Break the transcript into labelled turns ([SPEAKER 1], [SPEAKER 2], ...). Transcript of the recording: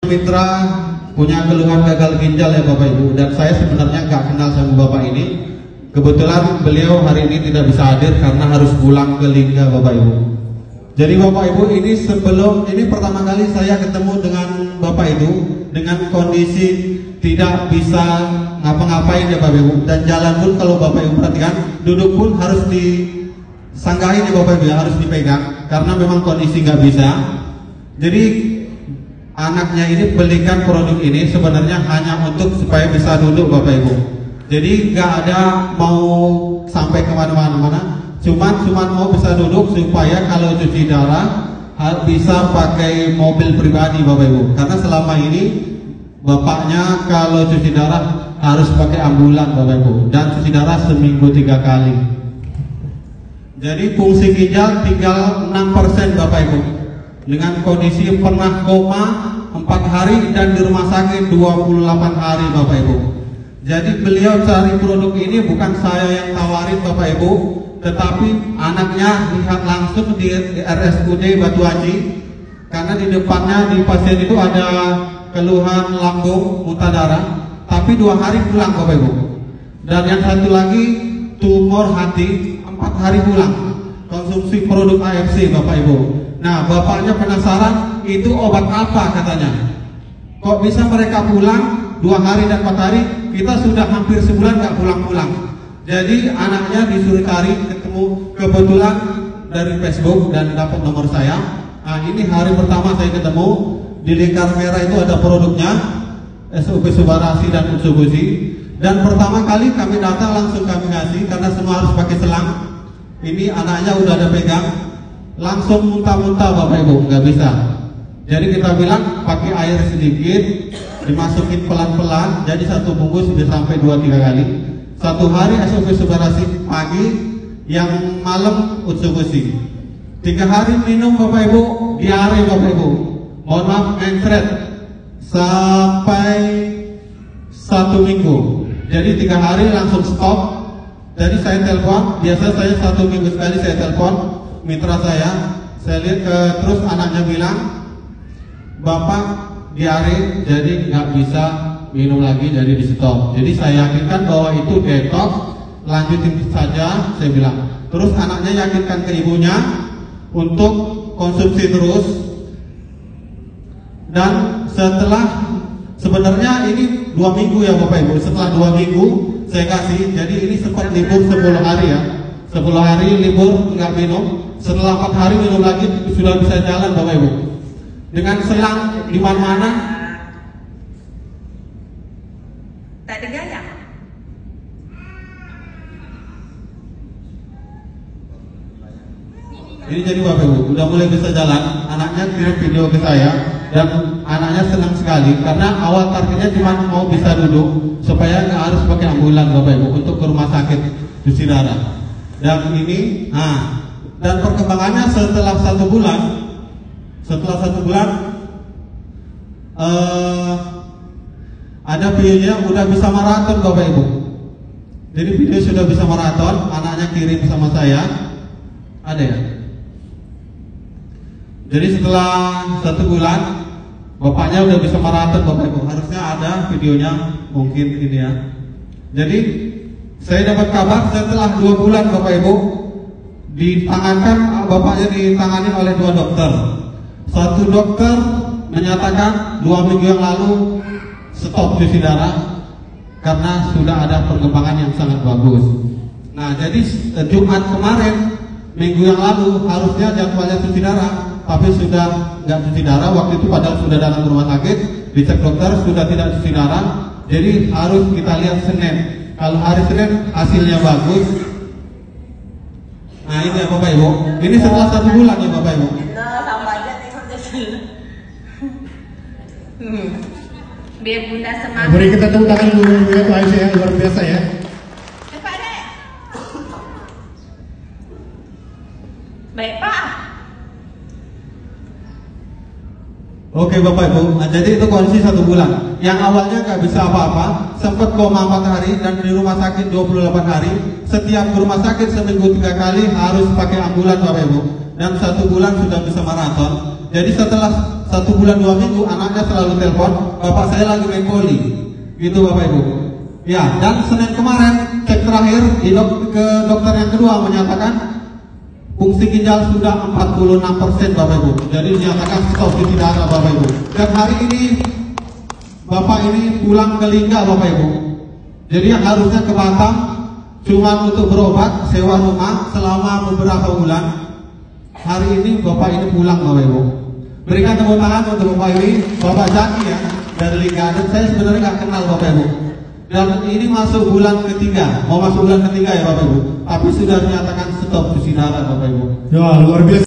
[SPEAKER 1] Mitra punya keluhan gagal ginjal ya Bapak Ibu, dan saya sebenarnya nggak kenal sama Bapak ini. Kebetulan beliau hari ini tidak bisa hadir karena harus pulang ke Lingga Bapak Ibu. Jadi Bapak Ibu, ini pertama kali saya ketemu dengan Bapak Ibu dengan kondisi tidak bisa ngapa-ngapain ya Bapak Ibu, dan jalan pun kalau Bapak Ibu perhatikan, duduk pun harus disanggahin ya Bapak Ibu ya, harus dipegang karena memang kondisi nggak bisa. Jadi anaknya ini belikan produk ini sebenarnya hanya untuk supaya bisa duduk Bapak Ibu. Jadi nggak ada mau sampai kemana-mana, cuman mau bisa duduk supaya kalau cuci darah bisa pakai mobil pribadi Bapak Ibu. Karena selama ini bapaknya kalau cuci darah harus pakai ambulan Bapak Ibu, dan cuci darah seminggu 3 kali. Jadi fungsi ginjal tinggal 6% Bapak Ibu. Dengan kondisi pernah koma 4 hari dan di rumah sakit 28 hari Bapak Ibu. Jadi beliau cari produk ini bukan saya yang tawarin Bapak Ibu, tetapi anaknya lihat langsung di RSUD Batu Haji, karena di depannya di pasien itu ada keluhan lambung, muntah darah, tapi 2 hari pulang Bapak Ibu. Dan yang satu lagi tumor hati 4 hari pulang, konsumsi produk AFC Bapak Ibu. Nah, bapaknya penasaran itu obat apa katanya. Kok bisa mereka pulang 2 hari dan 4 hari, kita sudah hampir sebulan nggak pulang-pulang. Jadi anaknya disuruh cari, ketemu kebetulan dari Facebook dan dapat nomor saya. Nah, ini hari pertama saya ketemu, di lingkar merah itu ada produknya, SOP Subarasi dan Utsubushi. Dan pertama kali kami datang langsung kami ngasih, karena semua harus pakai selang. Ini anaknya udah ada pegang, langsung muntah-muntah Bapak Ibu, nggak bisa. Jadi kita bilang pakai air sedikit, dimasukin pelan-pelan, jadi 1 bungkus bisa sampai 2-3 kali. 1 hari SOP Subarasi pagi, yang malam Utsubushi. 3 hari minum Bapak Ibu, diare Bapak Ibu. Mohon maaf, mencret sampai 1 minggu. Jadi 3 hari langsung stop. Jadi saya telepon, biasa saya 1 minggu sekali saya telepon mitra saya lihat terus anaknya bilang, Bapak diare jadi nggak bisa minum lagi, jadi di stop. Jadi saya yakinkan bahwa itu detox, lanjutin saja saya bilang. Terus anaknya yakinkan ke ibunya untuk konsumsi terus. Dan setelah, sebenarnya ini 2 minggu ya Bapak Ibu, setelah 2 minggu saya kasih, jadi ini sempat libur 10 hari ya, 10 hari libur nggak minum. Setelah 4 hari minum lagi sudah bisa jalan Bapak Ibu, dengan selang di mana-mana.
[SPEAKER 2] Tak ada gaya.
[SPEAKER 1] Ini jadi Bapak Ibu udah mulai bisa jalan. Anaknya kirim video ke saya dan anaknya senang sekali, karena awal targetnya cuma mau bisa duduk supaya nggak harus pakai ambulan Bapak Ibu untuk ke rumah sakit cuci darah. Dan ini, dan perkembangannya setelah 1 bulan, ada videonya udah bisa maraton Bapak Ibu. Jadi video sudah bisa maraton, anaknya kirim sama saya, ada ya. Jadi setelah 1 bulan, bapaknya udah bisa maraton Bapak Ibu. Harusnya ada videonya, mungkin ini ya. Jadi saya dapat kabar setelah 2 bulan Bapak Ibu, ditangankan, bapaknya ditangani oleh 2 dokter. 1 dokter menyatakan 2 minggu yang lalu stop cuci darah karena sudah ada perkembangan yang sangat bagus. Nah, jadi Jumat kemarin, minggu yang lalu harusnya jadwalnya cuci darah, tapi sudah nggak cuci darah. Waktu itu padahal sudah datang ke rumah sakit, dicek dokter sudah tidak cuci darah. Jadi harus kita lihat Senin. Kalau hari Senin hasilnya bagus. Nah ini ya Bapak Ibu, ini setelah 1 bulan ya Bapak Ibu.
[SPEAKER 2] Nah, sama aja tengok hasil. Biar Bunda semangat.
[SPEAKER 3] Beri kita tepuk tangan dulu ya Pak Aisyah, luar biasa ya.
[SPEAKER 2] Cepat deh. Baik Pak.
[SPEAKER 1] Oke Bapak Ibu, nah, jadi itu kondisi 1 bulan. Yang awalnya nggak bisa apa-apa, sempat koma 4 hari dan di rumah sakit 28 hari. Setiap ke rumah sakit seminggu 3 kali harus pakai ambulan Bapak Ibu. Dan 1 bulan sudah bisa maraton. Jadi setelah 1 bulan 2 minggu anaknya selalu telepon, bapak saya lagi main poli, gitu bapak ibu. Ya, dan Senin kemarin cek terakhir ke dokter yang kedua menyatakan fungsi ginjal sudah 46% bapak ibu. Jadi dinyatakan stop cuci darah bapak ibu. Dan hari ini bapak ini pulang ke Lingga bapak ibu. Jadi yang harusnya ke Batam cuma untuk berobat, sewa rumah selama beberapa bulan. Hari ini bapak ini pulang bapak ibu. Berikan tepuk tangan untuk bapak ini, Bapak Zaki ya dari Lingga. Dan saya sebenarnya nggak kenal bapak ibu. Dan ini masuk bulan ketiga, mau masuk bulan ketiga ya bapak ibu. Tapi sudah dinyatakan stop cuci darah bapak ibu.
[SPEAKER 3] Ya, luar biasa.